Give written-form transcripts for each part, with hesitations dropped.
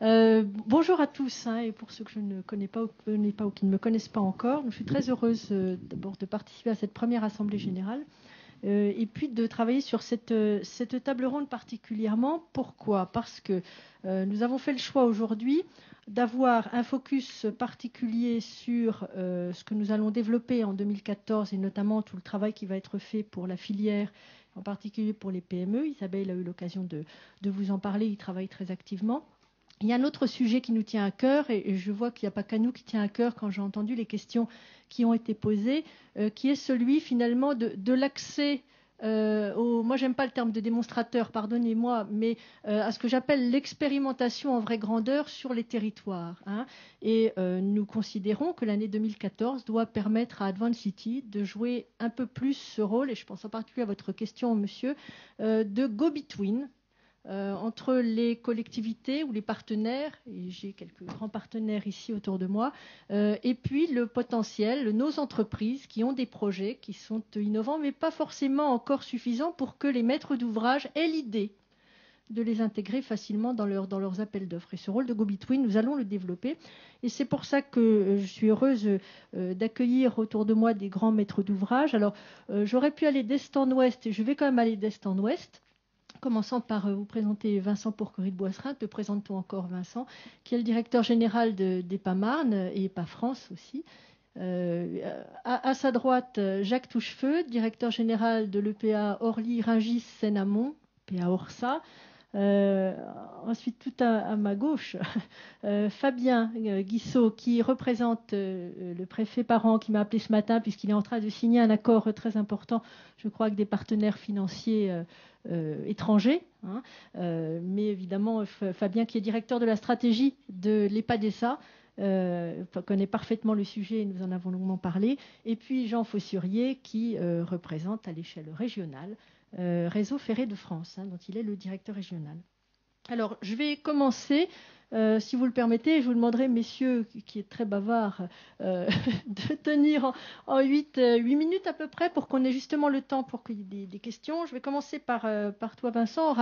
Bonjour à tous, et pour ceux que je ne connais pas ou qui ne me connaissent pas encore, je suis très heureuse d'abord de participer à cette première Assemblée Générale et puis de travailler sur cette table ronde particulièrement. Pourquoi ? Parce que nous avons fait le choix aujourd'hui d'avoir un focus particulier sur ce que nous allons développer en 2014 et notamment tout le travail qui va être fait pour la filière, en particulier pour les PME. Isabelle a eu l'occasion de vous en parler, il travaille très activement. Il y a un autre sujet qui nous tient à cœur, et je vois qu'il n'y a pas qu'à nous qui tient à cœur quand j'ai entendu les questions qui ont été posées, qui est celui finalement de l'accès moi j'aime pas le terme de démonstrateur, pardonnez-moi, mais à ce que j'appelle l'expérimentation en vraie grandeur sur les territoires. Et nous considérons que l'année 2014 doit permettre à Advance City de jouer un peu plus ce rôle, et je pense en particulier à votre question, monsieur, de go-between, entre les collectivités ou les partenaires, et j'ai quelques grands partenaires ici autour de moi, et puis le potentiel, nos entreprises qui ont des projets qui sont innovants, mais pas forcément encore suffisants pour que les maîtres d'ouvrage aient l'idée de les intégrer facilement dans leurs appels d'offres. Et ce rôle de go-between, nous allons le développer. Et c'est pour ça que je suis heureuse d'accueillir autour de moi des grands maîtres d'ouvrage. Alors, j'aurais pu aller d'est en ouest, et je vais quand même aller d'est en ouest. Commençant par vous présenter Vincent Pourquerie de Boisserin. Te présente-t-on encore, Vincent, qui est le directeur général d'EPA-Marne et EPA-France aussi. À sa droite, Jacques Touchefeu, directeur général de l'EPA Orly-Rungis-Seine-Amont, PA Orsa. Ensuite, tout à ma gauche, Fabien Guissot, qui représente le préfet Parent, qui m'a appelé ce matin puisqu'il est en train de signer un accord très important, je crois, avec des partenaires financiers étrangers. Mais évidemment, Fabien, qui est directeur de la stratégie de l'EPADESA, connaît parfaitement le sujet et nous en avons longuement parlé. Et puis Jean Fossurier, qui représente à l'échelle régionale Réseau Ferré de France, dont il est le directeur régional. Alors, je vais commencer, si vous le permettez, je vous demanderai, messieurs, qui est très bavard, de tenir en 8 minutes à peu près pour qu'on ait justement le temps pour qu'il y ait des questions. Je vais commencer par toi, Vincent.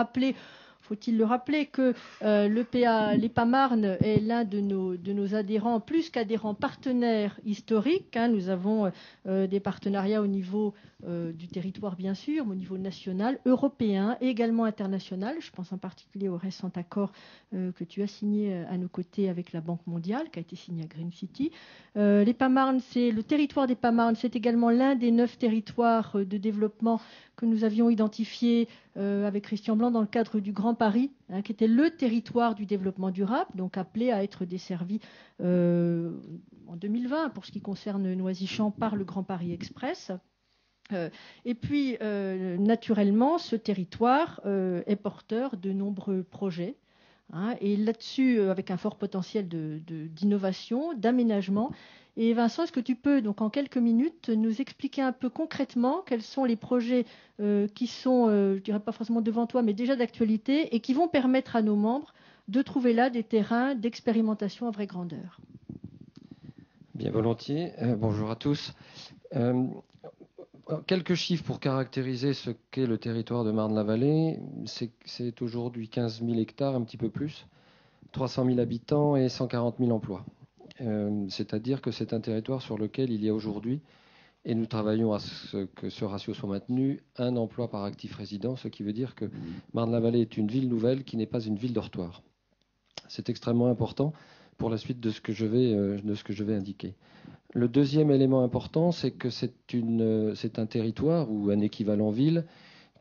Faut-il le rappeler que l'EPA-Marne est l'un de nos adhérents, plus qu'adhérents partenaires historiques. Nous avons des partenariats au niveau du territoire, bien sûr, mais au niveau national, européen et également international. Je pense en particulier au récent accord que tu as signé à nos côtés avec la Banque mondiale, qui a été signé à Green City. L'EPA-Marne, le territoire d'EPA-Marne, c'est également l'un des 9 territoires de développement que nous avions identifié avec Christian Blanc dans le cadre du Grand Paris, qui était le territoire du développement durable, donc appelé à être desservi en 2020 pour ce qui concerne Noisy-Champs par le Grand Paris Express. Et puis, naturellement, ce territoire est porteur de nombreux projets. Et là-dessus, avec un fort potentiel d'innovation, d'aménagement. Et Vincent, est-ce que tu peux, donc en quelques minutes, nous expliquer un peu concrètement quels sont les projets qui sont, je dirais pas forcément devant toi, mais déjà d'actualité, et qui vont permettre à nos membres de trouver là des terrains d'expérimentation à vraie grandeur. Bien volontiers. Bonjour à tous. Quelques chiffres pour caractériser ce qu'est le territoire de Marne-la-Vallée. C'est aujourd'hui 15 000 hectares, un petit peu plus, 300 000 habitants et 140 000 emplois. C'est-à-dire que c'est un territoire sur lequel il y a aujourd'hui, et nous travaillons à ce que ce ratio soit maintenu, un emploi par actif résident, ce qui veut dire que Marne-la-Vallée est une ville nouvelle qui n'est pas une ville dortoir. C'est extrêmement important pour la suite de ce que je vais indiquer. Le deuxième élément important, c'est que c'est un territoire ou un équivalent ville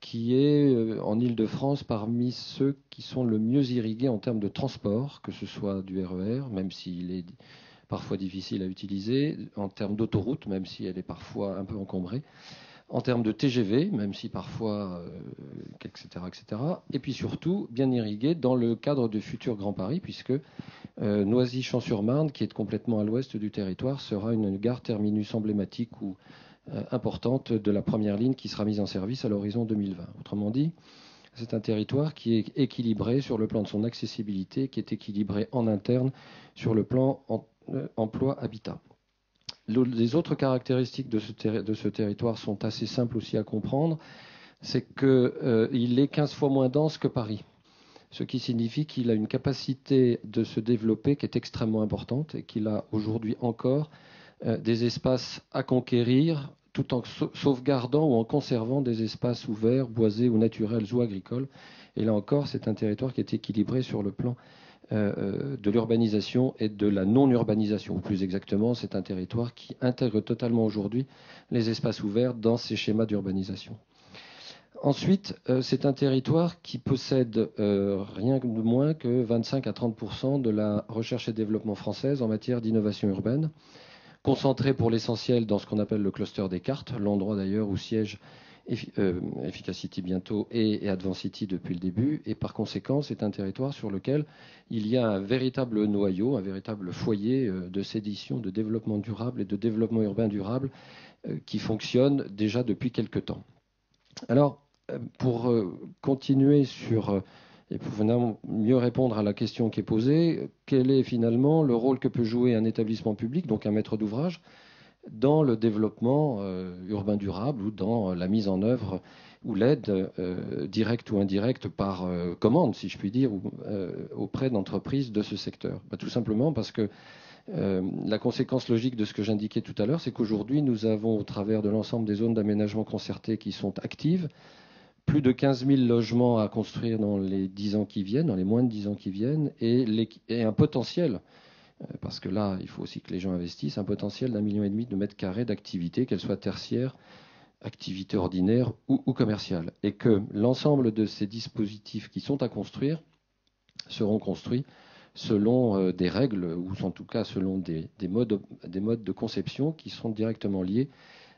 qui est en Île-de-France parmi ceux qui sont le mieux irrigués en termes de transport, que ce soit du RER, même s'il est parfois difficile à utiliser, en termes d'autoroute, même si elle est parfois un peu encombrée, en termes de TGV, même si parfois, etc., etc. Et puis surtout, bien irrigué dans le cadre du futur Grand Paris, puisque Noisy-Champs-sur-Marne, qui est complètement à l'ouest du territoire, sera une gare terminus emblématique ou importante de la première ligne qui sera mise en service à l'horizon 2020. Autrement dit, c'est un territoire qui est équilibré sur le plan de son accessibilité, qui est équilibré en interne sur le plan emploi-habitat. Les autres caractéristiques de ce territoire sont assez simples aussi à comprendre. C'est qu'il est 15 fois moins dense que Paris. ce qui signifie qu'il a une capacité de se développer qui est extrêmement importante et qu'il a aujourd'hui encore des espaces à conquérir tout en sauvegardant ou en conservant des espaces ouverts, boisés ou naturels ou agricoles. Et là encore, c'est un territoire qui est équilibré sur le plan de l'urbanisation et de la non-urbanisation. Ou plus exactement, c'est un territoire qui intègre totalement aujourd'hui les espaces ouverts dans ses schémas d'urbanisation. Ensuite, c'est un territoire qui possède rien de moins que 25 à 30% de la recherche et développement française en matière d'innovation urbaine, concentré pour l'essentiel dans ce qu'on appelle le cluster des cartes, l'endroit d'ailleurs où siège Efficacity bientôt et Advancity depuis le début. Et par conséquent, c'est un territoire sur lequel il y a un véritable noyau, un véritable foyer de sédition, de développement durable et de développement urbain durable qui fonctionne déjà depuis quelque temps. Alors, pour continuer sur et pour mieux répondre à la question qui est posée, quel est finalement le rôle que peut jouer un établissement public, donc un maître d'ouvrage, dans le développement urbain durable ou dans la mise en œuvre ou l'aide directe ou indirecte par commande, si je puis dire, auprès d'entreprises de ce secteur? Tout simplement parce que la conséquence logique de ce que j'indiquais tout à l'heure, c'est qu'aujourd'hui, nous avons, au travers de l'ensemble des zones d'aménagement concerté qui sont actives, plus de 15 000 logements à construire dans les 10 ans qui viennent, dans les moins de 10 ans qui viennent, et un potentiel, parce que là, il faut aussi que les gens investissent, un potentiel d'1,5 million de mètres carrés d'activité, qu'elle soit tertiaire, activité ordinaire ou commerciale. Et que l'ensemble de ces dispositifs qui sont à construire seront construits selon des règles, ou en tout cas selon des modes de conception qui sont directement liés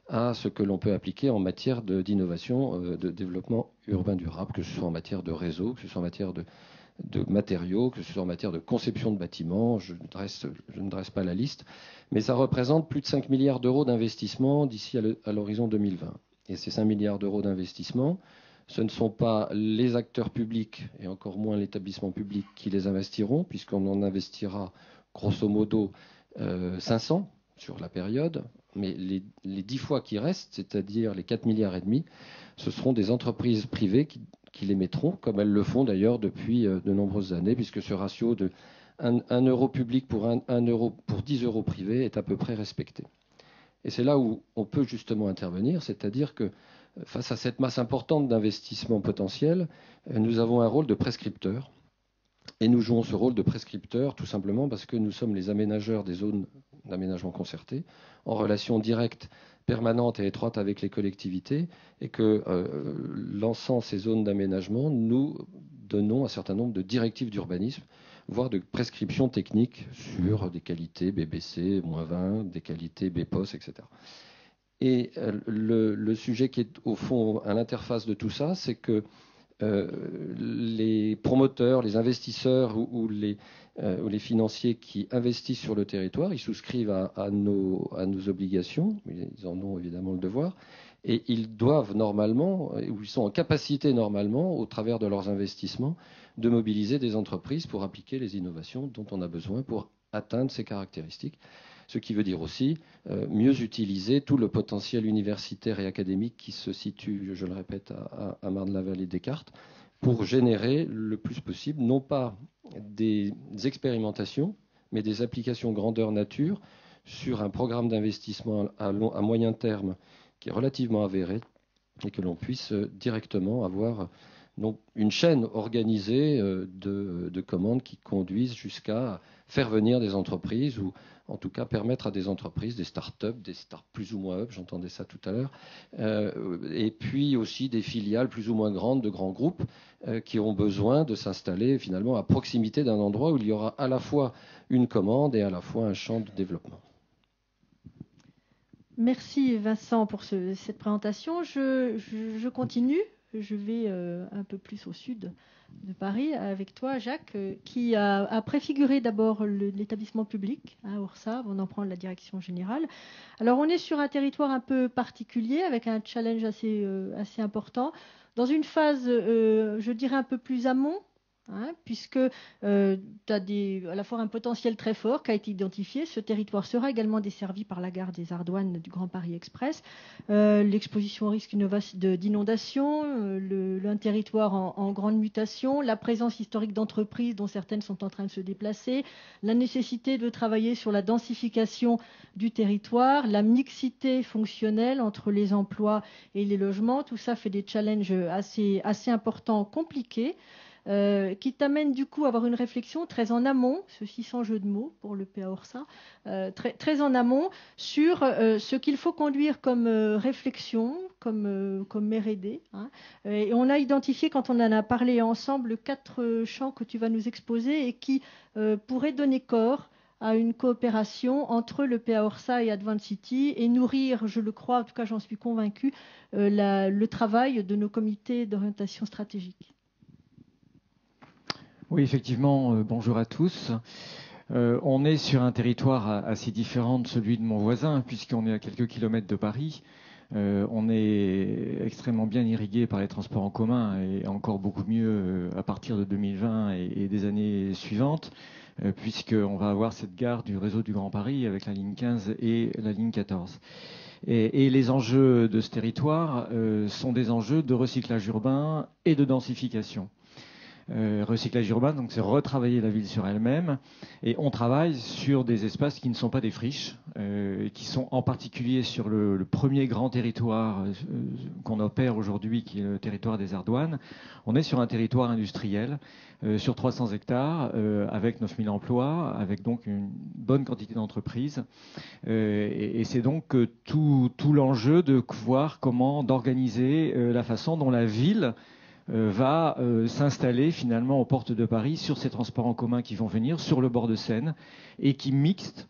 à ce que l'on peut appliquer en matière d'innovation, de développement urbain durable, que ce soit en matière de réseau, que ce soit en matière de matériaux, que ce soit en matière de conception de bâtiments. Je ne dresse pas la liste, mais ça représente plus de 5 milliards d'euros d'investissement d'ici à l'horizon 2020. Et ces 5 milliards d'euros d'investissement, ce ne sont pas les acteurs publics, et encore moins l'établissement public, qui les investiront, puisqu'on en investira grosso modo 500 sur la période, mais les 10 fois qui restent, c'est-à-dire les 4 milliards et demi, ce seront des entreprises privées qui les mettront, comme elles le font d'ailleurs depuis de nombreuses années, puisque ce ratio de 1 euro public pour 1 euro pour 10 euros privés est à peu près respecté. Et c'est là où on peut justement intervenir, c'est-à-dire que face à cette masse importante d'investissements potentiels, nous avons un rôle de prescripteur. Et nous jouons ce rôle de prescripteur tout simplement parce que nous sommes les aménageurs des zones d'aménagement concerté, en relation directe, permanente et étroite avec les collectivités, et que lançant ces zones d'aménagement, nous donnons un certain nombre de directives d'urbanisme, voire de prescriptions techniques sur des qualités BBC, -20, des qualités BPOS, etc. Et le sujet qui est au fond à l'interface de tout ça, c'est que les promoteurs, les investisseurs ou les financiers qui investissent sur le territoire, ils souscrivent à nos obligations, ils en ont évidemment le devoir, et ils doivent normalement, ou ils sont en capacité normalement, au travers de leurs investissements, de mobiliser des entreprises pour appliquer les innovations dont on a besoin pour atteindre ces caractéristiques. Ce qui veut dire aussi mieux utiliser tout le potentiel universitaire et académique qui se situe, je le répète, à Marne-la-Vallée Descartes, pour générer le plus possible, non pas des expérimentations, mais des applications grandeur nature sur un programme d'investissement à moyen terme qui est relativement avéré et que l'on puisse directement avoir donc une chaîne organisée de commandes qui conduisent jusqu'à faire venir des entreprises ou en tout cas permettre à des entreprises, des start-up, des start plus ou moins up, j'entendais ça tout à l'heure, et puis aussi des filiales plus ou moins grandes de grands groupes qui ont besoin de s'installer finalement à proximité d'un endroit où il y aura à la fois une commande et à la fois un champ de développement. Merci Vincent pour cette présentation. Je continue. Je vais un peu plus au sud de Paris avec toi, Jacques, qui a préfiguré d'abord l'établissement public, Orsave, avant d'en prendre la direction générale. Alors on est sur un territoire un peu particulier avec un challenge assez important. Dans une phase, je dirais, un peu plus amont, puisque tu as à la fois un potentiel très fort qui a été identifié. Ce territoire sera également desservi par la gare des Ardoines du Grand Paris Express. L'exposition au risque d'inondation, un territoire en grande mutation, la présence historique d'entreprises dont certaines sont en train de se déplacer, la nécessité de travailler sur la densification du territoire, la mixité fonctionnelle entre les emplois et les logements. Tout ça fait des challenges assez importants, compliqués. Qui t'amène du coup à avoir une réflexion très en amont, ceci sans jeu de mots pour le PA-Orsa, très en amont sur ce qu'il faut conduire comme réflexion, comme R&D. Et on a identifié, quand on en a parlé ensemble, 4 champs que tu vas nous exposer et qui pourraient donner corps à une coopération entre le PA-Orsa et Advanced City et nourrir, je le crois, en tout cas j'en suis convaincue, le travail de nos comités d'orientation stratégique. Oui, effectivement, bonjour à tous. On est sur un territoire assez différent de celui de mon voisin, puisqu'on est à quelques kilomètres de Paris. On est extrêmement bien irrigué par les transports en commun et encore beaucoup mieux à partir de 2020 et des années suivantes, puisqu'on va avoir cette gare du réseau du Grand Paris avec la ligne 15 et la ligne 14. Et les enjeux de ce territoire sont des enjeux de recyclage urbain et de densification. Recyclage urbain, donc c'est retravailler la ville sur elle-même, et on travaille sur des espaces qui ne sont pas des friches, qui sont en particulier sur le premier grand territoire qu'on opère aujourd'hui, qui est le territoire des Ardoines. On est sur un territoire industriel sur 300 hectares, avec 9000 emplois, avec donc une bonne quantité d'entreprises, et c'est donc tout l'enjeu de voir comment d'organiser la façon dont la ville va s'installer finalement aux portes de Paris sur ces transports en commun qui vont venir sur le bord de Seine et qui mixent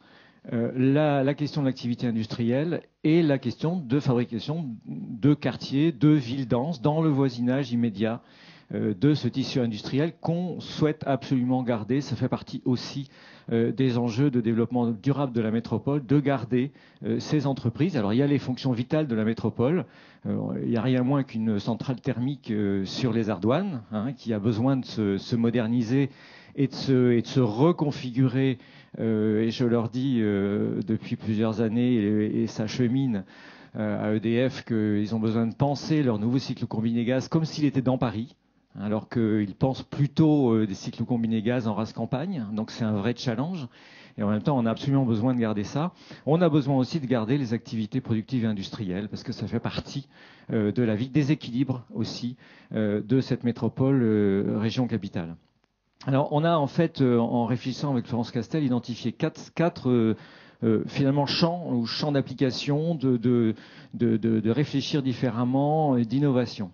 la question de l'activité industrielle et la question de fabrication de quartiers, de villes denses dans le voisinage immédiat de ce tissu industriel qu'on souhaite absolument garder. Ça fait partie aussi des enjeux de développement durable de la métropole, de garder ces entreprises. Alors il y a les fonctions vitales de la métropole. Il n'y a rien moins qu'une centrale thermique sur les Ardoines, qui a besoin de se moderniser et de se reconfigurer. Et je leur dis depuis plusieurs années, et ça chemine à EDF, qu'ils ont besoin de penser leur nouveau cycle combiné gaz comme s'il était dans Paris, alors qu'ils pensent plutôt des cycles combinés gaz en race campagne. Donc c'est un vrai challenge. Et en même temps, on a absolument besoin de garder ça. On a besoin aussi de garder les activités productives et industrielles, parce que ça fait partie de la vie, des équilibres aussi de cette métropole région capitale. Alors on a en fait, en réfléchissant avec Florence Castel, identifié quatre finalement champs d'application, de réfléchir différemment et d'innovation.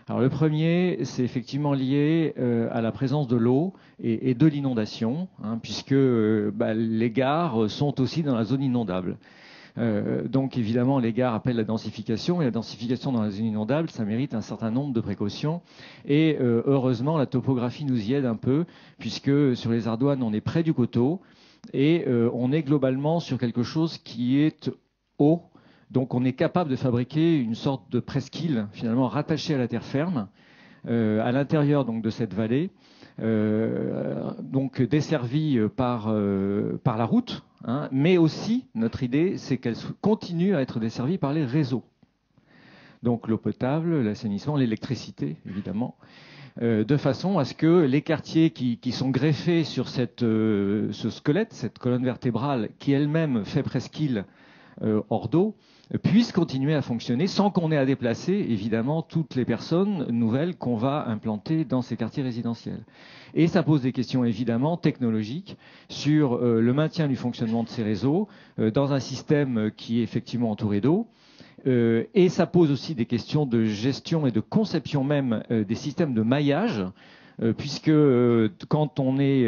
Alors le premier, c'est effectivement lié à la présence de l'eau et de l'inondation, puisque les gares sont aussi dans la zone inondable. Donc évidemment, les gares appellent la densification, et la densification dans la zone inondable, ça mérite un certain nombre de précautions. Et heureusement, la topographie nous y aide un peu, puisque sur les Ardoines, on est près du coteau, et on est globalement sur quelque chose qui est haut. Donc on est capable de fabriquer une sorte de presqu'île finalement rattachée à la terre ferme, à l'intérieur donc de cette vallée, donc desservie par la route, mais aussi notre idée c'est qu'elle continue à être desservie par les réseaux. Donc l'eau potable, l'assainissement, l'électricité évidemment, de façon à ce que les quartiers qui sont greffés sur ce squelette, cette colonne vertébrale qui elle-même fait presqu'île hors d'eau, puissent continuer à fonctionner sans qu'on ait à déplacer évidemment toutes les personnes nouvelles qu'on va implanter dans ces quartiers résidentiels. Et ça pose des questions évidemment technologiques sur le maintien du fonctionnement de ces réseaux dans un système qui est effectivement entouré d'eau. Et ça pose aussi des questions de gestion et de conception même des systèmes de maillage, puisque quand on est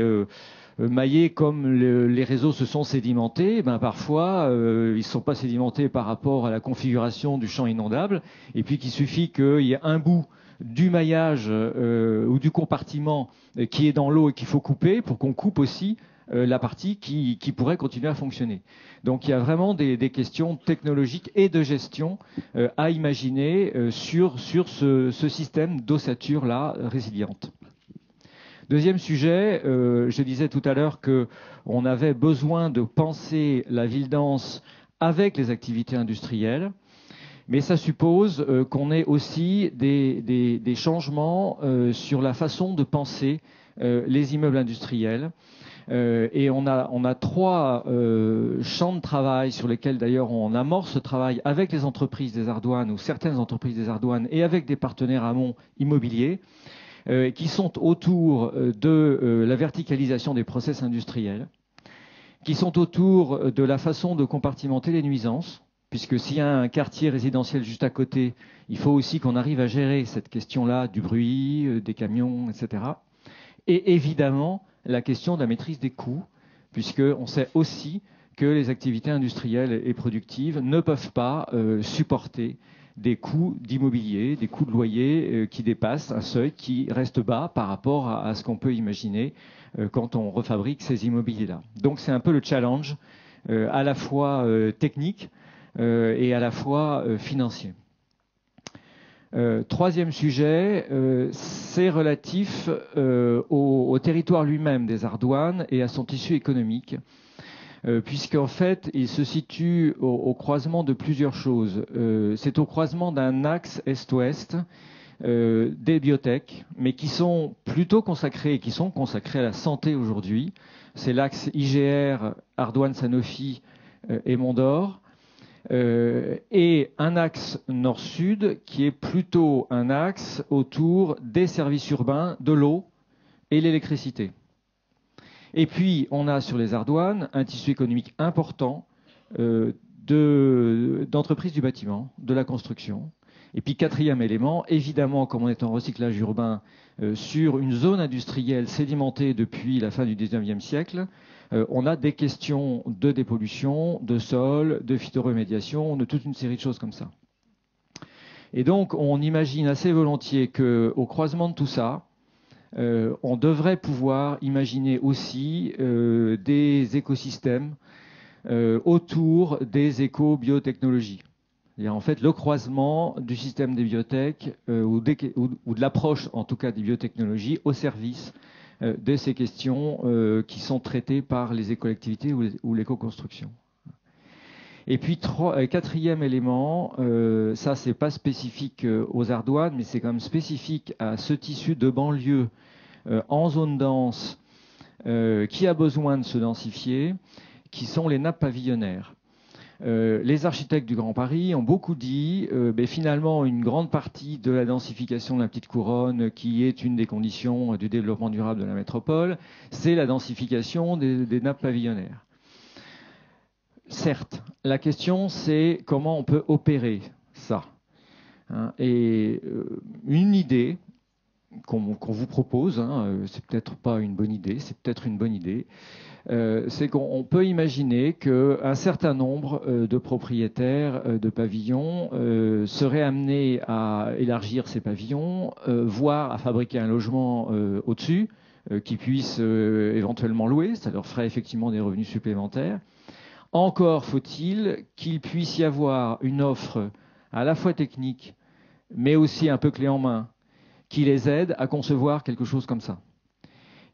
maillés comme les réseaux se sont sédimentés, parfois ils ne sont pas sédimentés par rapport à la configuration du champ inondable, et puis qu'il suffit qu'il y ait un bout du maillage ou du compartiment qui est dans l'eau et qu'il faut couper pour qu'on coupe aussi la partie qui pourrait continuer à fonctionner. Donc il y a vraiment des questions technologiques et de gestion à imaginer sur ce système d'ossature-là résiliente. Deuxième sujet, je disais tout à l'heure qu'on avait besoin de penser la ville dense avec les activités industrielles, mais ça suppose qu'on ait aussi des changements sur la façon de penser les immeubles industriels. Et on a trois champs de travail sur lesquels d'ailleurs on amorce ce travail avec les entreprises des Ardoines ou certaines entreprises des Ardoines et avec des partenaires amont immobiliers qui sont autour de la verticalisation des process industriels, qui sont autour de la façon de compartimenter les nuisances, puisque s'il y a un quartier résidentiel juste à côté, il faut aussi qu'on arrive à gérer cette question-là du bruit, des camions, etc. Et évidemment, la question de la maîtrise des coûts, puisqu'on sait aussi que les activités industrielles et productives ne peuvent pas supporter des coûts d'immobilier, des coûts de loyer qui dépassent un seuil qui reste bas par rapport à ce qu'on peut imaginer quand on refabrique ces immobiliers-là. Donc c'est un peu le challenge à la fois technique et à la fois financier. Troisième sujet, c'est relatif au territoire lui-même des Ardoines et à son tissu économique, puisqu'en fait, il se situe au croisement de plusieurs choses. C'est au croisement d'un axe est-ouest, des biotech, mais qui sont plutôt consacrés, qui sont consacrés à la santé aujourd'hui. C'est l'axe IGR, Ardoine, Sanofi et Mondor. Et un axe nord-sud qui est plutôt un axe autour des services urbains, de l'eau et l'électricité. Et puis, on a sur les Ardoines un tissu économique important d'entreprises du bâtiment, de la construction. Et puis, quatrième élément, évidemment, comme on est en recyclage urbain sur une zone industrielle sédimentée depuis la fin du XIXe siècle, on a des questions de dépollution, de sol, de phytoremédiation, de toute une série de choses comme ça. Et donc, on imagine assez volontiers qu'au croisement de tout ça, on devrait pouvoir imaginer aussi des écosystèmes autour des éco-biotechnologies. C'est-à-dire en fait le croisement du système des biotech ou de l'approche en tout cas des biotechnologies au service de ces questions qui sont traitées par les éco-collectivités ou l'éco-construction. Et puis quatrième élément, ça c'est pas spécifique aux Ardoines, mais c'est quand même spécifique à ce tissu de banlieue en zone dense qui a besoin de se densifier, qui sont les nappes pavillonnaires. Les architectes du Grand Paris ont beaucoup dit finalement une grande partie de la densification de la petite couronne, qui est une des conditions du développement durable de la métropole, c'est la densification des nappes pavillonnaires. Certes, la question c'est comment on peut opérer ça. Et une idée qu'on vous propose, c'est peut-être pas une bonne idée, c'est peut-être une bonne idée, c'est qu'on peut imaginer qu'un certain nombre de propriétaires de pavillons seraient amenés à élargir ces pavillons, voire à fabriquer un logement au-dessus, qu'ils puissent éventuellement louer, ça leur ferait effectivement des revenus supplémentaires. Encore faut-il qu'il puisse y avoir une offre à la fois technique, mais aussi un peu clé en main, qui les aide à concevoir quelque chose comme ça.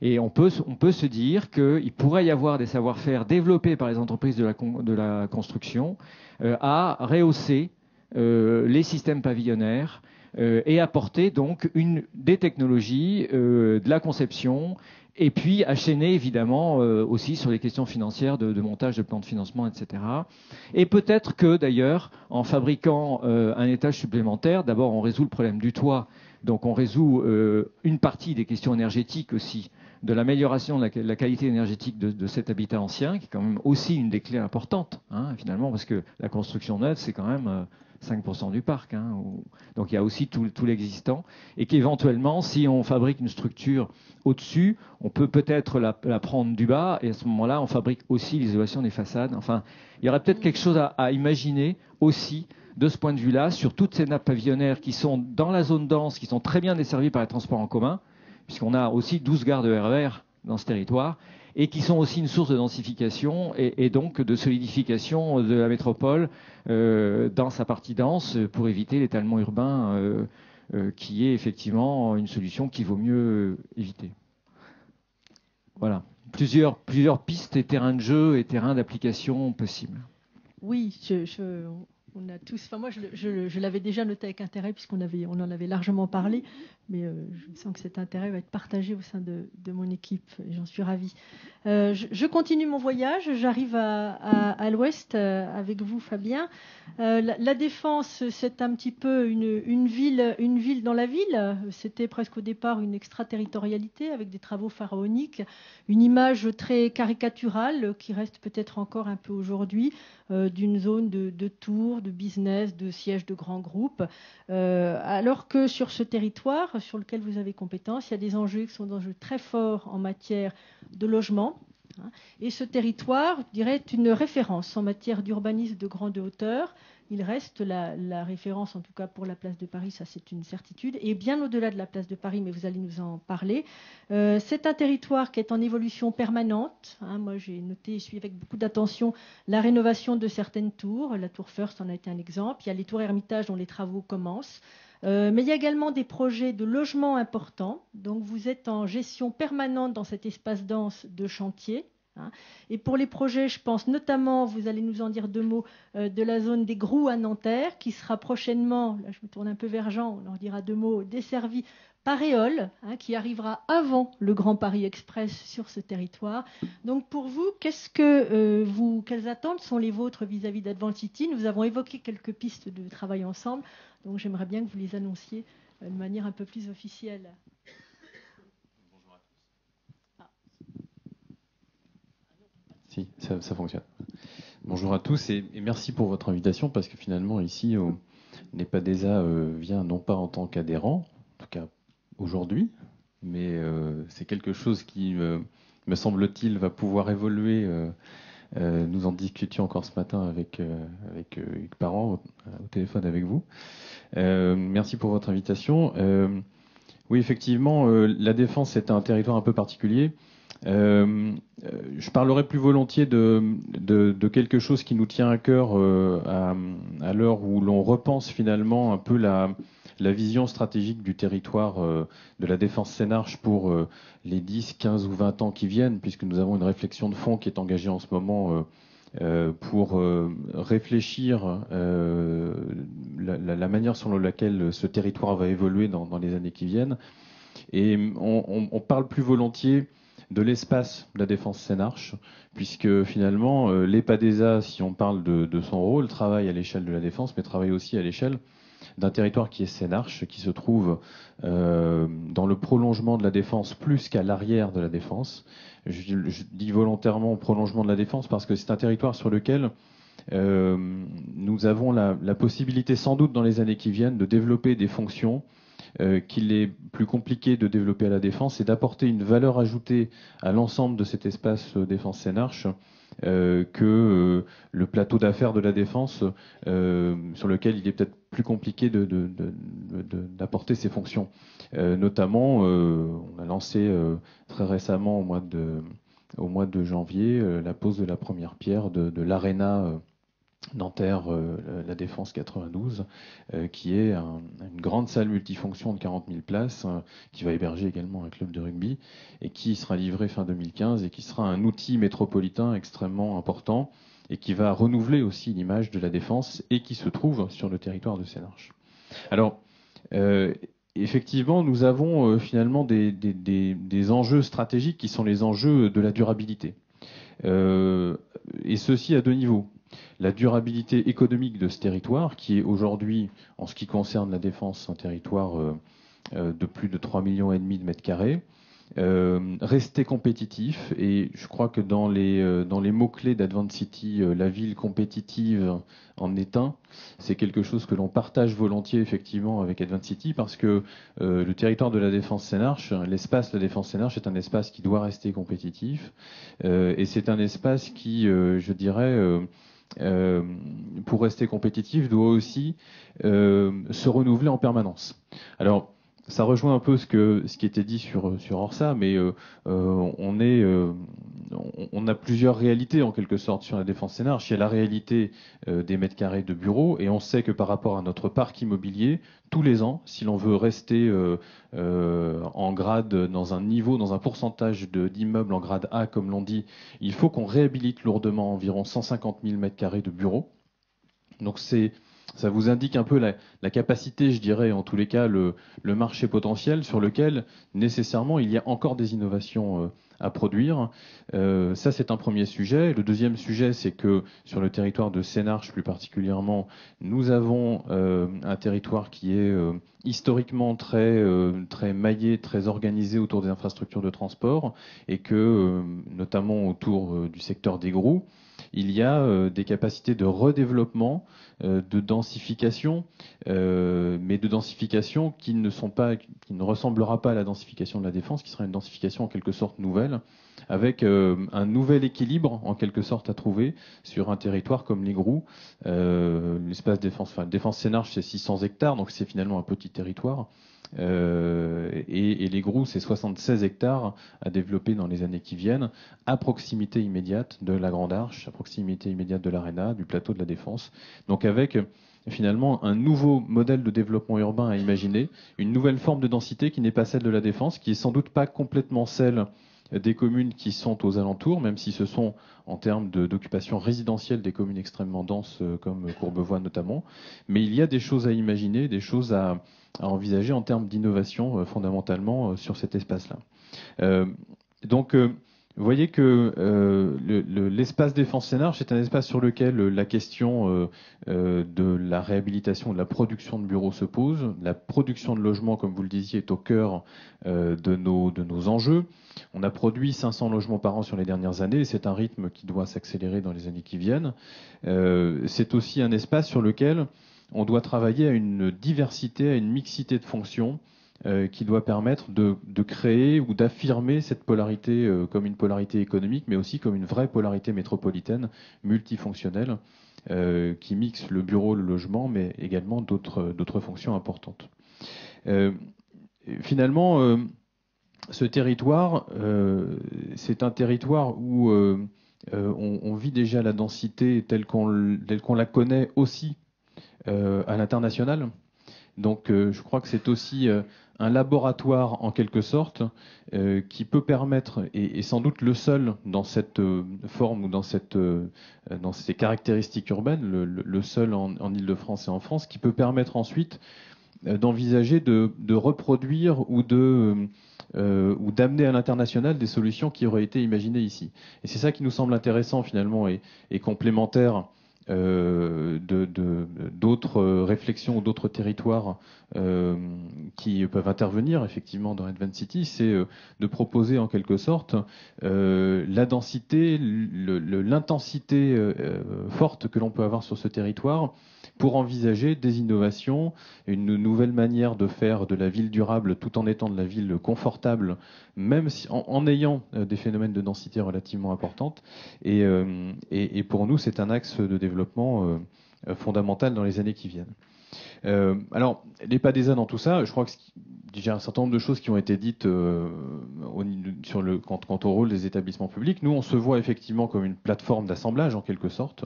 Et on peut se dire qu'il pourrait y avoir des savoir-faire développés par les entreprises de la construction à rehausser les systèmes pavillonnaires et apporter donc des technologies, de la conception, et puis chaîner évidemment aussi sur les questions financières de montage de plans de financement, etc. Et peut-être que d'ailleurs, en fabriquant un étage supplémentaire, d'abord on résout le problème du toit, donc on résout une partie des questions énergétiques aussi, de l'amélioration de la qualité énergétique de cet habitat ancien, qui est quand même aussi une des clés importantes, finalement, parce que la construction neuve, c'est quand même 5% du parc. Donc il y a aussi tout l'existant, et qu'éventuellement, si on fabrique une structure au-dessus, on peut peut-être la prendre du bas, et à ce moment-là, on fabrique aussi l'isolation des façades. Enfin, il y aurait peut-être quelque chose à imaginer aussi de ce point de vue-là, sur toutes ces nappes pavillonnaires qui sont dans la zone dense, qui sont très bien desservies par les transports en commun, puisqu'on a aussi 12 gares de RER dans ce territoire, et qui sont aussi une source de densification et donc de solidification de la métropole dans sa partie dense pour éviter l'étalement urbain qui est effectivement une solution qu'il vaut mieux éviter. Voilà, plusieurs pistes et terrains de jeu et terrains d'application possibles. Oui, on a tous. Enfin, moi, je l'avais déjà noté avec intérêt puisqu'on en avait largement parlé, mais je sens que cet intérêt va être partagé au sein de mon équipe. Et j'en suis ravie. Je continue mon voyage. J'arrive à l'ouest avec vous, Fabien. La Défense, c'est un petit peu une ville dans la ville. C'était presque au départ une extraterritorialité avec des travaux pharaoniques, une image très caricaturale qui reste peut-être encore un peu aujourd'hui. D'une zone de tours, de business, de sièges de grands groupes, alors que sur ce territoire sur lequel vous avez compétence, il y a des enjeux qui sont des enjeux très forts en matière de logement. Et ce territoire, je dirais, est une référence en matière d'urbanisme de grande hauteur. Il reste la référence, en tout cas pour la place de Paris, ça c'est une certitude, et bien au-delà de la place de Paris, mais vous allez nous en parler. C'est un territoire qui est en évolution permanente. Moi j'ai noté et suivi avec beaucoup d'attention la rénovation de certaines tours. La tour First en a été un exemple. Il y a les tours Hermitage dont les travaux commencent. Mais il y a également des projets de logement importants. Donc vous êtes en gestion permanente dans cet espace dense de chantier. Et pour les projets, je pense notamment, vous allez nous en dire deux mots, de la zone des Grous à Nanterre, qui sera prochainement, là je me tourne un peu vers Jean, on en dira deux mots, desservie par Éole, qui arrivera avant le Grand Paris Express sur ce territoire. Donc pour vous, quelles attentes sont les vôtres vis-à-vis d'Advent City? Nous avons évoqué quelques pistes de travail ensemble, donc j'aimerais bien que vous les annonciez de manière un peu plus officielle. Si, ça fonctionne. Bonjour à tous et merci pour votre invitation parce que finalement ici, NEPADESA vient non pas en tant qu'adhérent, en tout cas aujourd'hui, mais c'est quelque chose qui, me semble-t-il, va pouvoir évoluer. Nous en discutions encore ce matin avec Hugues Parent au téléphone avec vous. Merci pour votre invitation. Oui, effectivement, la Défense est un territoire un peu particulier. Je parlerai plus volontiers de quelque chose qui nous tient à cœur à l'heure où l'on repense finalement un peu la vision stratégique du territoire de la Défense Sénarche pour les 10, 15 ou 20 ans qui viennent, puisque nous avons une réflexion de fond qui est engagée en ce moment pour réfléchir la manière selon laquelle ce territoire va évoluer dans les années qui viennent. Et on parle plus volontiers de l'espace de la Défense Sénarche, puisque finalement, l'EPADESA, si on parle de son rôle, travaille à l'échelle de la Défense, mais travaille aussi à l'échelle d'un territoire qui est Sénarche, qui se trouve dans le prolongement de la Défense plus qu'à l'arrière de la Défense. Je dis volontairement prolongement de la Défense parce que c'est un territoire sur lequel nous avons la possibilité, sans doute dans les années qui viennent, de développer des fonctions qu'il est plus compliqué de développer à la Défense et d'apporter une valeur ajoutée à l'ensemble de cet espace Défense Sénarche que le plateau d'affaires de la Défense sur lequel il est peut-être plus compliqué d'apporter ses fonctions. Notamment, on a lancé très récemment au mois de janvier la pose de la première pierre de l'Arena Nanterre, la Défense 92, qui est une grande salle multifonction de 40 000 places, qui va héberger également un club de rugby, et qui sera livrée fin 2015, et qui sera un outil métropolitain extrêmement important, et qui va renouveler aussi l'image de la Défense, et qui se trouve sur le territoire de Sénarche. Alors, effectivement, nous avons finalement des enjeux stratégiques qui sont les enjeux de la durabilité. Et ceci à deux niveaux. La durabilité économique de ce territoire, qui est aujourd'hui, en ce qui concerne la Défense, un territoire de plus de 3,5 millions de mètres carrés, rester compétitif, et je crois que dans les mots-clés d'Advent City, la ville compétitive en est un. C'est quelque chose que l'on partage volontiers effectivement avec Advent City, parce que le territoire de la Défense Sénarche, l'espace de la Défense Sénarche est un espace qui doit rester compétitif, et c'est un espace qui, je dirais, pour rester compétitif, doit aussi se renouveler en permanence. Alors, ça rejoint un peu ce qui était dit sur Orsa, mais on a plusieurs réalités en quelque sorte sur la Défense Sénarche. Il y a la réalité des mètres carrés de bureaux, et on sait que par rapport à notre parc immobilier, tous les ans, si l'on veut rester en grade, dans un niveau, dans un pourcentage d'immeubles en grade A, comme l'on dit, il faut qu'on réhabilite lourdement environ 150 000 mètres carrés de bureaux. Donc ça vous indique un peu la capacité, je dirais, en tous les cas, le marché potentiel sur lequel, nécessairement, il y a encore des innovations à produire. Ça, c'est un premier sujet. Le deuxième sujet, c'est que sur le territoire de Sénarche, plus particulièrement, nous avons un territoire qui est historiquement très maillé, très organisé autour des infrastructures de transport, et que, notamment autour du secteur des Grous, il y a des capacités de redéveloppement, de densification, mais de densification qui ne ressemblera pas à la densification de la Défense, qui sera une densification en quelque sorte nouvelle, avec un nouvel équilibre en quelque sorte à trouver sur un territoire comme les Grous. L'espace Défense Sénarche, c'est 600 hectares, donc c'est finalement un petit territoire. Et les Grous, c'est 76 hectares à développer dans les années qui viennent, à proximité immédiate de la Grande Arche, à proximité immédiate de l'Arena, du plateau de la Défense. Donc avec finalement un nouveau modèle de développement urbain à imaginer, une nouvelle forme de densité qui n'est pas celle de la Défense, qui est sans doute pas complètement celle des communes qui sont aux alentours, même si ce sont en termes d'occupation résidentielle des communes extrêmement denses comme Courbevoie notamment. Mais il y a des choses à imaginer, des choses à envisager en termes d'innovation fondamentalement sur cet espace-là. Donc vous voyez que l'espace Défense Sénarche est un espace sur lequel la question de la réhabilitation, de la production de bureaux se pose. La production de logements, comme vous le disiez, est au cœur de nos enjeux. On a produit 500 logements par an sur les dernières années, et c'est un rythme qui doit s'accélérer dans les années qui viennent. C'est aussi un espace sur lequel on doit travailler à une diversité, à une mixité de fonctions qui doit permettre de créer ou d'affirmer cette polarité comme une polarité économique, mais aussi comme une vraie polarité métropolitaine, multifonctionnelle, qui mixe le bureau, le logement, mais également d'autres fonctions importantes. Finalement, ce territoire, c'est un territoire où on vit déjà la densité telle qu'on la connaît aussi à l'international. Donc je crois que c'est aussi un laboratoire en quelque sorte qui peut permettre, et sans doute le seul dans cette forme ou dans ces caractéristiques urbaines, le seul en Île-de-France et en France, qui peut permettre ensuite d'envisager de reproduire ou d'amener à l'international des solutions qui auraient été imaginées ici. Et c'est ça qui nous semble intéressant finalement et complémentaire d'autres réflexions ou d'autres territoires qui peuvent intervenir effectivement dans Advanced City, c'est de proposer en quelque sorte la densité, l'intensité forte que l'on peut avoir sur ce territoire pour envisager des innovations, une nouvelle manière de faire de la ville durable tout en étant de la ville confortable, même si, en ayant des phénomènes de densité relativement importantes. Et pour nous, c'est un axe de développement fondamental dans les années qui viennent. Alors, les PADESA dans tout ça, je crois que déjà un certain nombre de choses qui ont été dites quant au rôle des établissements publics. Nous, on se voit effectivement comme une plateforme d'assemblage en quelque sorte,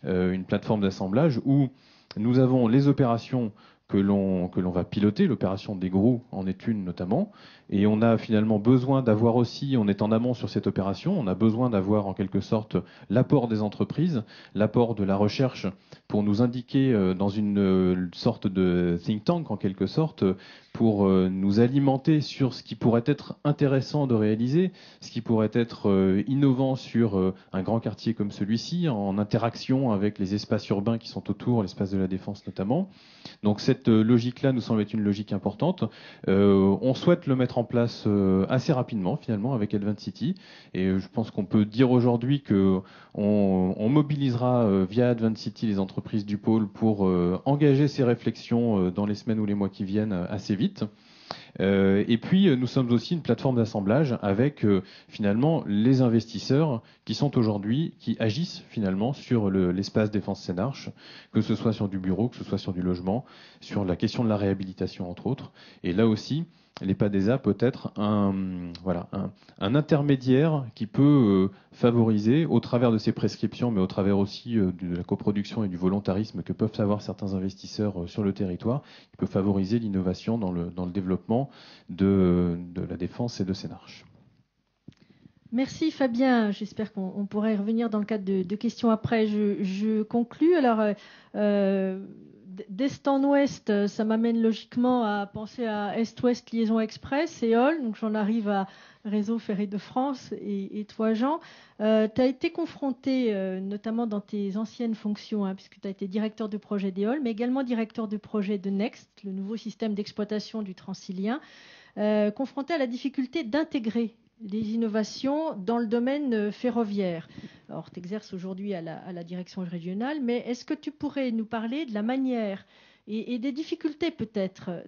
une plateforme d'assemblage où nous avons les opérations que l'on va piloter, l'opération des Grous en est une notamment, et on a finalement besoin d'avoir aussi, on est en amont sur cette opération, on a besoin d'avoir en quelque sorte l'apport des entreprises, l'apport de la recherche pour nous indiquer dans une sorte de think tank en quelque sorte, pour nous alimenter sur ce qui pourrait être intéressant de réaliser, ce qui pourrait être innovant sur un grand quartier comme celui-ci, en interaction avec les espaces urbains qui sont autour, l'espace de la Défense notamment. Donc cette logique-là nous semble être une logique importante. On souhaite le mettre en place assez rapidement finalement avec Advanced City, et je pense qu'on peut dire aujourd'hui qu'on mobilisera via Advanced City les entreprises du pôle pour engager ces réflexions dans les semaines ou les mois qui viennent assez vite. Et puis, nous sommes aussi une plateforme d'assemblage avec finalement les investisseurs qui agissent finalement sur l'espace Défense Sénarche, que ce soit sur du bureau, que ce soit sur du logement, sur la question de la réhabilitation entre autres. Et là aussi, l'EPADESA peut être un intermédiaire qui peut favoriser, au travers de ses prescriptions, mais au travers aussi de la coproduction et du volontarisme que peuvent avoir certains investisseurs sur le territoire, qui peut favoriser l'innovation dans le développement de la défense et de Sénarche. Merci Fabien. J'espère qu'on pourra y revenir dans le cadre de questions après. Je conclus. Alors, d'est en ouest, ça m'amène logiquement à penser à est-ouest liaison express, EOL. Donc j'en arrive à Réseau Ferré de France et toi, Jean. Tu as été confronté, notamment dans tes anciennes fonctions, puisque tu as été directeur de projet d'EOL, mais également directeur de projet de Next, le nouveau système d'exploitation du Transilien, confronté à la difficulté d'intégrer les innovations dans le domaine ferroviaire. Alors, tu exerces aujourd'hui à la direction régionale, mais est-ce que tu pourrais nous parler de la manière et des difficultés peut-être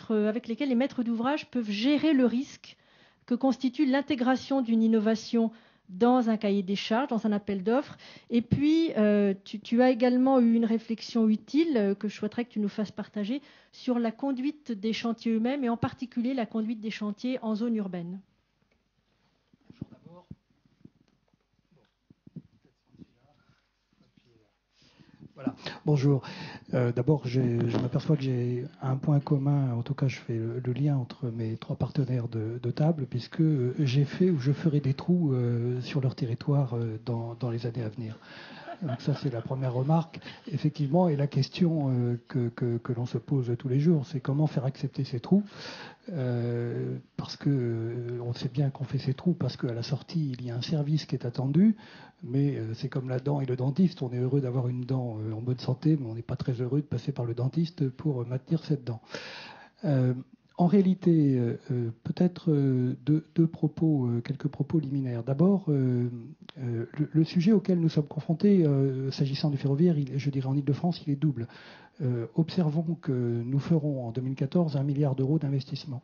avec lesquelles les maîtres d'ouvrage peuvent gérer le risque que constitue l'intégration d'une innovation dans un cahier des charges, dans un appel d'offres. Et puis, tu as également eu une réflexion utile que je souhaiterais que tu nous fasses partager sur la conduite des chantiers eux-mêmes et en particulier la conduite des chantiers en zone urbaine. Voilà. Bonjour. D'abord, je m'aperçois que j'ai un point commun, en tout cas je fais le lien entre mes trois partenaires de table, puisque j'ai fait ou je ferai des trous sur leur territoire dans les années à venir. Donc ça, c'est la première remarque, effectivement. Et la question que l'on se pose tous les jours, c'est comment faire accepter ces trous, parce que on sait bien qu'on fait ces trous parce qu'à la sortie, il y a un service qui est attendu, mais c'est comme la dent et le dentiste. On est heureux d'avoir une dent en bonne santé, mais on n'est pas très heureux de passer par le dentiste pour maintenir cette dent. En réalité, peut-être deux propos, quelques propos liminaires. D'abord, le sujet auquel nous sommes confrontés, s'agissant du ferroviaire, je dirais en Ile-de-France, il est double. Observons que nous ferons en 2014 1 milliard d'euros d'investissement.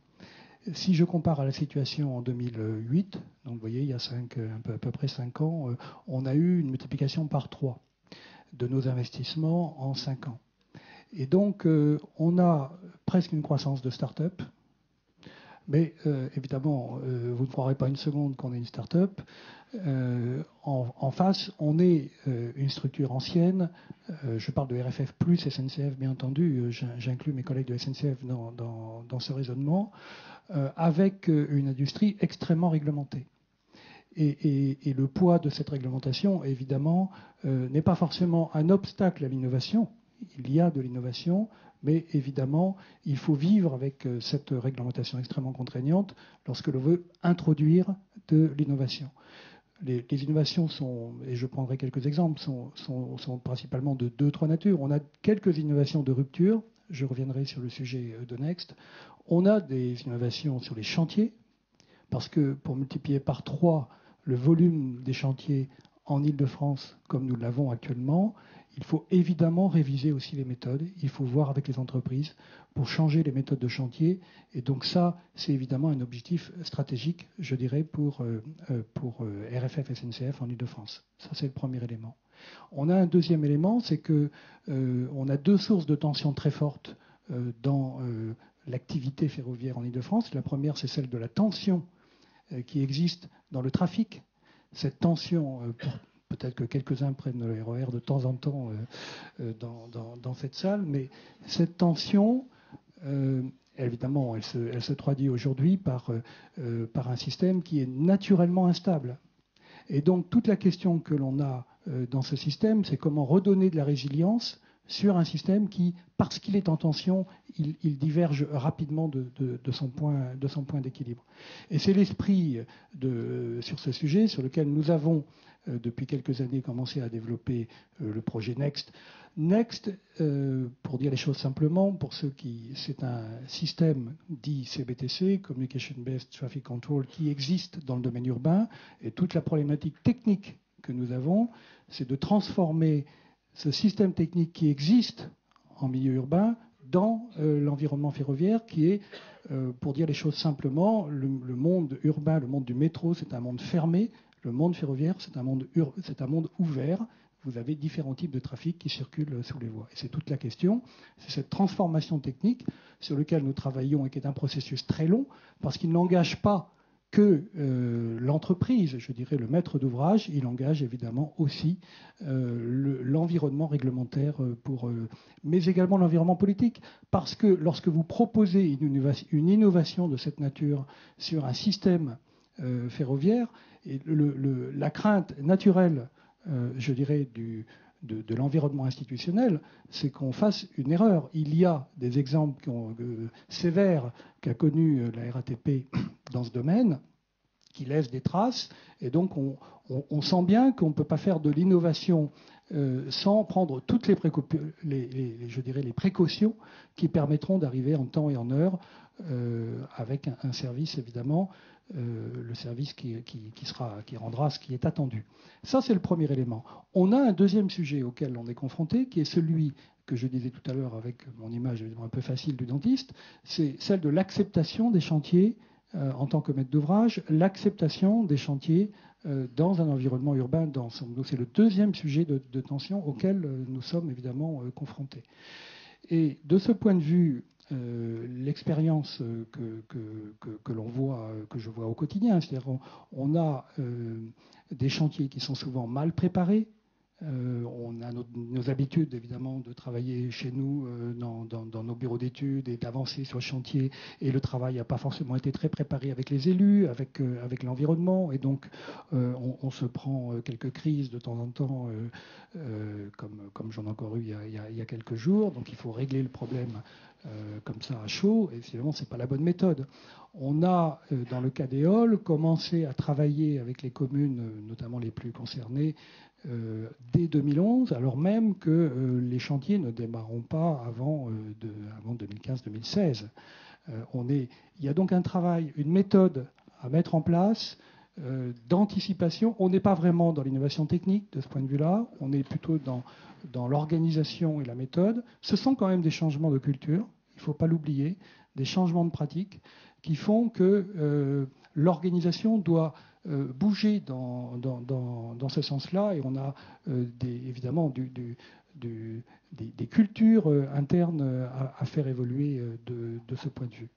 Si je compare à la situation en 2008, donc vous voyez, il y a à peu près 5 ans, on a eu une multiplication par 3 de nos investissements en 5 ans. Et donc, on a presque une croissance de start-up. Mais évidemment, vous ne croirez pas une seconde qu'on est une start-up. En face, on est une structure ancienne. Je parle de RFF plus SNCF, bien entendu. J'inclus mes collègues de SNCF dans ce raisonnement, avec une industrie extrêmement réglementée. Et le poids de cette réglementation, évidemment, n'est pas forcément un obstacle à l'innovation. Il y a de l'innovation, mais évidemment, il faut vivre avec cette réglementation extrêmement contraignante lorsque l'on veut introduire de l'innovation. Les innovations sont, et je prendrai quelques exemples, sont principalement de 2-3 natures. On a quelques innovations de rupture, je reviendrai sur le sujet de Next. On a des innovations sur les chantiers, parce que pour multiplier par 3 le volume des chantiers en Ile-de-France, comme nous l'avons actuellement, il faut évidemment réviser aussi les méthodes. Il faut voir avec les entreprises pour changer les méthodes de chantier. Et donc ça, c'est évidemment un objectif stratégique, je dirais, pour RFF SNCF en Ile-de-France. Ça, c'est le premier élément. On a un deuxième élément, c'est que on a 2 sources de tension très fortes dans l'activité ferroviaire en Ile-de-France. La première, c'est celle de la tension qui existe dans le trafic. Cette tension, peut-être que quelques-uns prennent le RER de temps en temps dans cette salle, mais cette tension, évidemment, elle se traduit aujourd'hui par un système qui est naturellement instable. Et donc, toute la question que l'on a dans ce système, c'est comment redonner de la résilience sur un système qui, parce qu'il est en tension, il diverge rapidement de son point d'équilibre. Et c'est l'esprit sur ce sujet sur lequel nous avons, depuis quelques années, commencé à développer le projet Next. Next, pour dire les choses simplement, c'est un système dit CBTC, Communication Based Traffic Control, qui existe dans le domaine urbain. Et toute la problématique technique que nous avons, c'est de transformer ce système technique qui existe en milieu urbain dans l'environnement ferroviaire qui est, pour dire les choses simplement, le monde urbain, le monde du métro, c'est un monde fermé. Le monde ferroviaire, c'est un monde ouvert. Vous avez différents types de trafic qui circulent sous les voies. Et c'est toute la question. C'est cette transformation technique sur laquelle nous travaillons et qui est un processus très long, parce qu'il n'engage pas que l'entreprise, je dirais le maître d'ouvrage, il engage évidemment aussi l'environnement réglementaire, mais également l'environnement politique. Parce que lorsque vous proposez une innovation de cette nature sur un système ferroviaire, et la crainte naturelle, je dirais, de l'environnement institutionnel, c'est qu'on fasse une erreur. Il y a des exemples sévères qu'a connus la RATP dans ce domaine, qui laissent des traces, et donc on sent bien qu'on ne peut pas faire de l'innovation sans prendre toutes les précautions qui permettront d'arriver en temps et en heure avec un service, évidemment, le service qui rendra ce qui est attendu. Ça, c'est le premier élément. On a un deuxième sujet auquel on est confronté, qui est celui que je disais tout à l'heure avec mon image évidemment un peu facile du dentiste, c'est celle de l'acceptation des chantiers en tant que maître d'ouvrage, l'acceptation des chantiers dans un environnement urbain dense. Donc c'est le deuxième sujet de tension auquel nous sommes évidemment confrontés. Et de ce point de vue, l'expérience que l'on voit, que je vois au quotidien, c'est-à-dire on a des chantiers qui sont souvent mal préparés. On a nos habitudes évidemment de travailler chez nous dans nos bureaux d'études et d'avancer sur le chantier, et le travail n'a pas forcément été très préparé avec les élus, avec l'environnement, et donc on se prend quelques crises de temps en temps comme j'en ai encore eu il y a quelques jours. Donc il faut régler le problème comme ça à chaud, et finalement c'est pas la bonne méthode. On a dans le cas d'Éole commencé à travailler avec les communes, notamment les plus concernées, dès 2011, alors même que les chantiers ne démarreront pas avant 2015-2016. Il y a donc un travail, une méthode à mettre en place d'anticipation. On n'est pas vraiment dans l'innovation technique de ce point de vue-là, on est plutôt dans l'organisation et la méthode. Ce sont quand même des changements de culture, il ne faut pas l'oublier, des changements de pratique qui font que l'organisation doit bouger dans ce sens-là, et on a évidemment des cultures internes à faire évoluer de ce point de vue.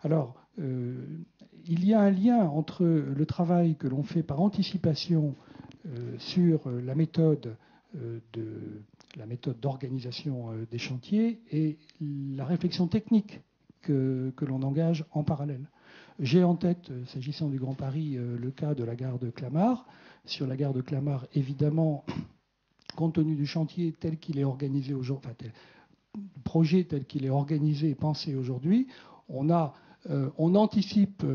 Alors, il y a un lien entre le travail que l'on fait par anticipation sur la méthode d'organisation des chantiers et la réflexion technique que l'on engage en parallèle. J'ai en tête, s'agissant du Grand Paris, le cas de la gare de Clamart. Sur la gare de Clamart, évidemment, compte tenu du chantier tel qu'il est organisé aujourd'hui, du projet tel qu'il est organisé et pensé aujourd'hui, on anticipe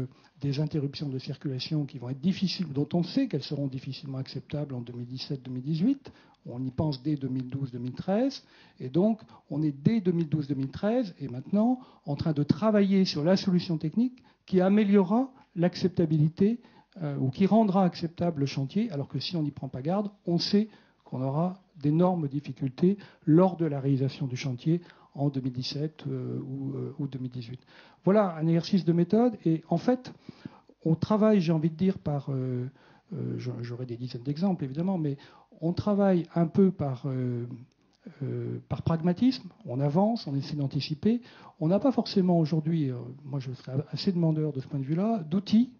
des interruptions de circulation qui vont être difficiles, dont on sait qu'elles seront difficilement acceptables en 2017-2018. On y pense dès 2012-2013. Et donc, on est dès 2012-2013 et maintenant en train de travailler sur la solution technique qui améliorera l'acceptabilité ou qui rendra acceptable le chantier, alors que si on n'y prend pas garde, on sait qu'on aura d'énormes difficultés lors de la réalisation du chantier en 2017 ou 2018. Voilà un exercice de méthode. Et en fait, on travaille, j'ai envie de dire, j'aurais des dizaines d'exemples évidemment, mais on travaille un peu par pragmatisme. On avance, on essaie d'anticiper. On n'a pas forcément aujourd'hui, moi je serais assez demandeur de ce point de vue-là, d'outils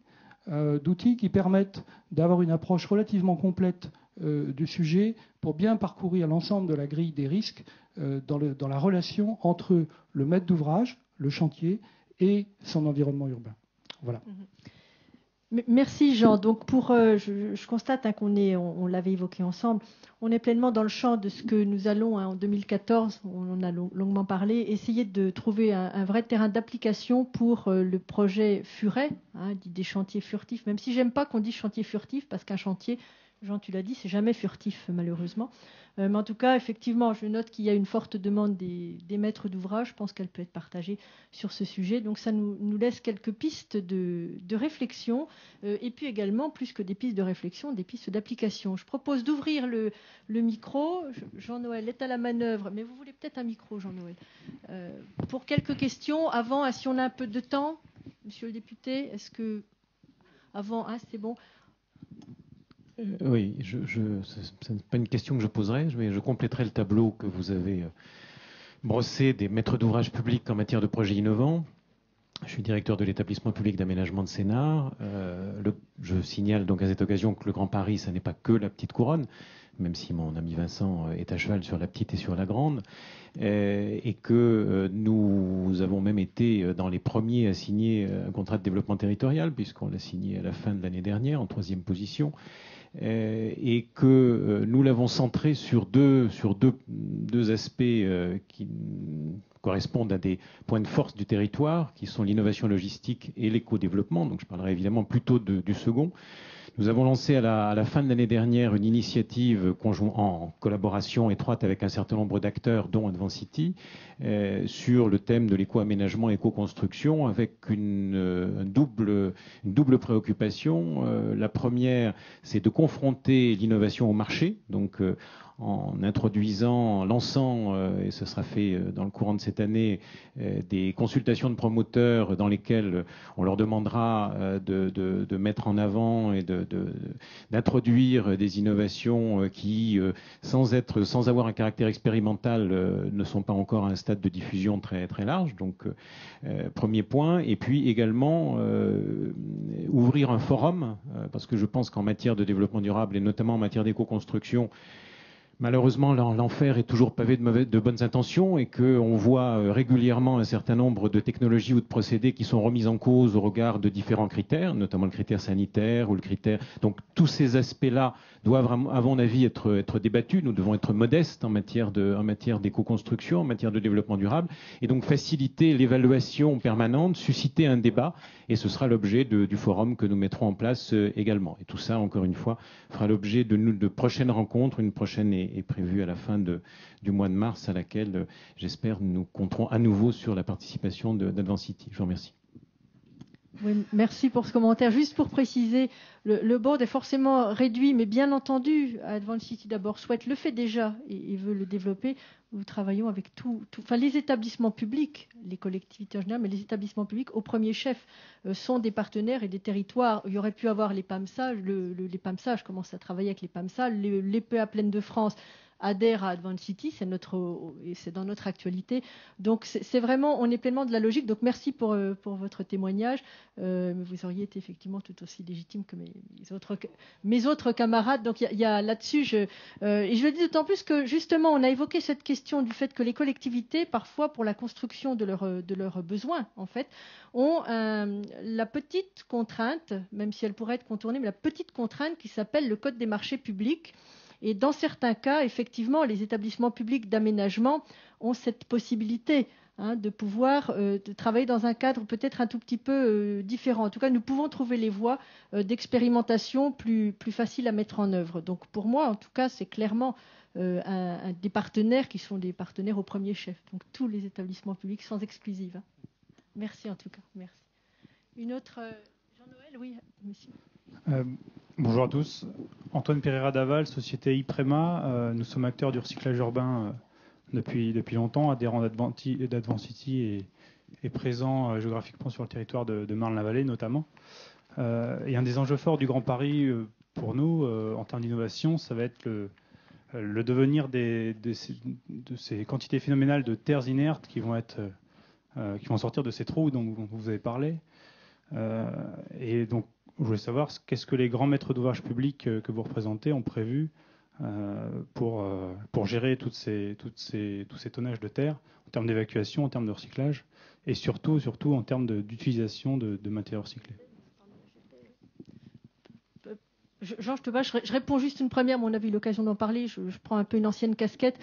qui permettent d'avoir une approche relativement complète du sujet pour bien parcourir l'ensemble de la grille des risques dans la relation entre le maître d'ouvrage, le chantier, et son environnement urbain. Voilà. Merci Jean. Donc je constate on l'avait évoqué ensemble, on est pleinement dans le champ de ce que nous allons en 2014, on en a longuement parlé, essayer de trouver un vrai terrain d'application pour le projet Furet, dit des chantiers furtifs, même si j'aime pas qu'on dise chantier furtif, parce qu'un chantier, Jean, tu l'as dit, c'est jamais furtif, malheureusement. Mais en tout cas, effectivement, je note qu'il y a une forte demande des maîtres d'ouvrage. Je pense qu'elle peut être partagée sur ce sujet. Donc, ça nous laisse quelques pistes de réflexion. Et puis également, plus que des pistes de réflexion, des pistes d'application. Je propose d'ouvrir le micro. Jean-Noël est à la manœuvre, mais vous voulez peut-être un micro, Jean-Noël. Pour quelques questions, avant, si on a un peu de temps, monsieur le député, est-ce que... Avant, c'est bon. Oui, ce n'est pas une question que je poserai, mais je compléterai le tableau que vous avez brossé des maîtres d'ouvrage publics en matière de projets innovants. Je suis directeur de l'établissement public d'aménagement de Sénart. Je signale donc à cette occasion que le Grand Paris, ça n'est pas que la petite couronne, même si mon ami Vincent est à cheval sur la petite et sur la grande, et que nous avons même été dans les premiers à signer un contrat de développement territorial, puisqu'on l'a signé à la fin de l'année dernière, en 3e position. Et que nous l'avons centré sur deux aspects qui correspondent à des points de force du territoire, qui sont l'innovation logistique et l'éco-développement. Donc je parlerai évidemment plutôt du second. Nous avons lancé à la fin de l'année dernière une initiative en collaboration étroite avec un certain nombre d'acteurs, dont Advancity, sur le thème de l'éco-aménagement et éco-construction, avec une double préoccupation. La première, c'est de confronter l'innovation au marché, donc en lançant, et ce sera fait dans le courant de cette année, des consultations de promoteurs dans lesquelles on leur demandera de mettre en avant et d'introduire des innovations qui, sans avoir un caractère expérimental, ne sont pas encore à un stade de diffusion très, très large. Donc, premier point. Et puis également, ouvrir un forum, parce que je pense qu'en matière de développement durable, et notamment en matière d'éco-construction, malheureusement, l'enfer est toujours pavé de bonnes intentions et qu'on voit régulièrement un certain nombre de technologies ou de procédés qui sont remis en cause au regard de différents critères, notamment le critère sanitaire ou le critère... Donc tous ces aspects-là doivent, à mon avis, être débattus. Nous devons être modestes en matière d'éco-construction, en matière de développement durable, et donc faciliter l'évaluation permanente, susciter un débat, et ce sera l'objet du forum que nous mettrons en place également. Et tout ça, encore une fois, fera l'objet de prochaines rencontres. Une prochaine est prévue à la fin du mois de mars, à laquelle, j'espère, nous compterons à nouveau sur la participation d'Advancity. Je vous remercie. Oui, merci pour ce commentaire. Juste pour préciser, le board est forcément réduit, mais bien entendu, Advancity d'abord le fait déjà et veut le développer. Nous travaillons avec les établissements publics, les collectivités en général, mais les établissements publics au premier chef sont des partenaires et des territoires. Il y aurait pu avoir les PAMSA, les PAMSA, je commence à travailler avec les PAMSA, les PA Plaine de France adhèrent à Advancity, c'est dans notre actualité. Donc c'est vraiment, on est pleinement de la logique. Donc merci pour votre témoignage. Vous auriez été effectivement tout aussi légitime que mes autres camarades. Donc il y a là-dessus, et je le dis d'autant plus que justement on a évoqué cette question du fait que les collectivités, parfois pour la construction de leurs besoins, en fait, ont la petite contrainte, même si elle pourrait être contournée, mais la petite contrainte qui s'appelle le Code des marchés publics. Et dans certains cas, effectivement, les établissements publics d'aménagement ont cette possibilité de pouvoir de travailler dans un cadre peut-être un tout petit peu différent. En tout cas, nous pouvons trouver les voies d'expérimentation plus faciles à mettre en œuvre. Donc pour moi, en tout cas, c'est clairement des partenaires qui sont des partenaires au premier chef. Donc tous les établissements publics sans exclusive. Merci en tout cas. Merci. Une autre... Jean-Noël, oui, monsieur. Bonjour à tous. Antoine Pereira d'Aval, société IPREMA. Nous sommes acteurs du recyclage urbain depuis longtemps, adhérents d'Advancity et présents géographiquement sur le territoire de Marne-la-Vallée notamment. Et un des enjeux forts du Grand Paris pour nous, en termes d'innovation, ça va être le devenir de ces quantités phénoménales de terres inertes qui vont sortir de ces trous dont vous avez parlé. Et donc, je voulais savoir qu'est-ce que les grands maîtres d'ouvrage publics que vous représentez ont prévu pour gérer tous ces tonnages de terre en termes d'évacuation, en termes de recyclage et surtout en termes d'utilisation de matériaux recyclés. Georges Tobas, je réponds juste une première, mais on a eu l'occasion d'en parler, je prends un peu une ancienne casquette.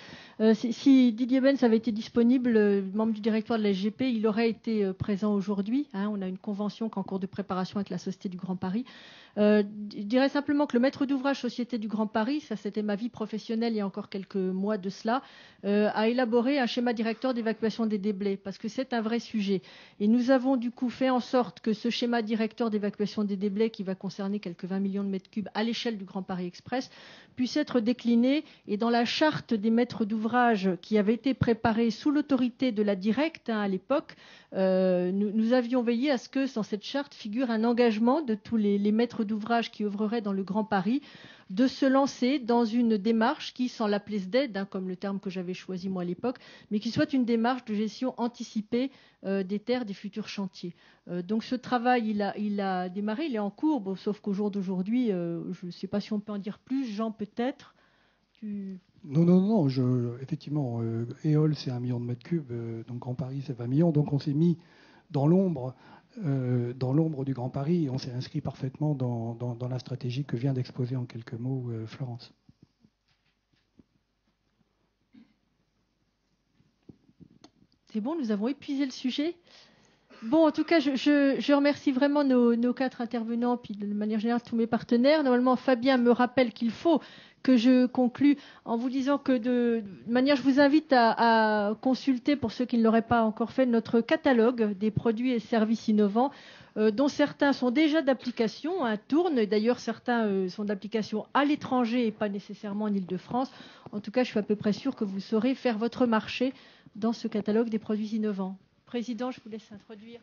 Si Didier Benz avait été disponible, membre du directoire de la SGP, il aurait été présent aujourd'hui. Hein, on a une convention qui est en cours de préparation avec la Société du Grand Paris. Je dirais simplement que le maître d'ouvrage Société du Grand Paris, ça c'était ma vie professionnelle il y a encore quelques mois de cela, a élaboré un schéma directeur d'évacuation des déblais, parce que c'est un vrai sujet. Et nous avons du coup fait en sorte que ce schéma directeur d'évacuation des déblais, qui va concerner quelques 20 millions de mètres cubes à l'échelle du Grand Paris Express, puisse être décliné. Et dans la charte des maîtres d'ouvrage qui avait été préparée sous l'autorité de la Directe à l'époque, nous avions veillé à ce que dans cette charte figure un engagement de tous les maîtres d'ouvrage qui œuvreraient dans le Grand Paris de se lancer dans une démarche qui, sans l'appeler SDED, comme le terme que j'avais choisi moi à l'époque, mais qui soit une démarche de gestion anticipée des terres des futurs chantiers. Donc ce travail, il a démarré, il est en cours, bon, sauf qu'au jour d'aujourd'hui, je ne sais pas si on peut en dire plus. Jean, peut-être Non. Effectivement, Éole, c'est 1 million de mètres cubes, donc Grand Paris, c'est 20 millions. Donc on s'est mis dans l'ombre du Grand Paris, et on s'est inscrit parfaitement dans la stratégie que vient d'exposer en quelques mots Florence. C'est bon, nous avons épuisé le sujet. Bon, en tout cas, je remercie vraiment nos 4 intervenants, puis de manière générale tous mes partenaires. Normalement, Fabien me rappelle qu'il faut que je conclue en vous disant que de manière, je vous invite à consulter, pour ceux qui ne l'auraient pas encore fait, notre catalogue des produits et services innovants, dont certains sont déjà d'application, tournent. D'ailleurs, certains sont d'application à l'étranger et pas nécessairement en Île-de-France. En tout cas, je suis à peu près sûre que vous saurez faire votre marché dans ce catalogue des produits innovants. Président, je vous laisse introduire.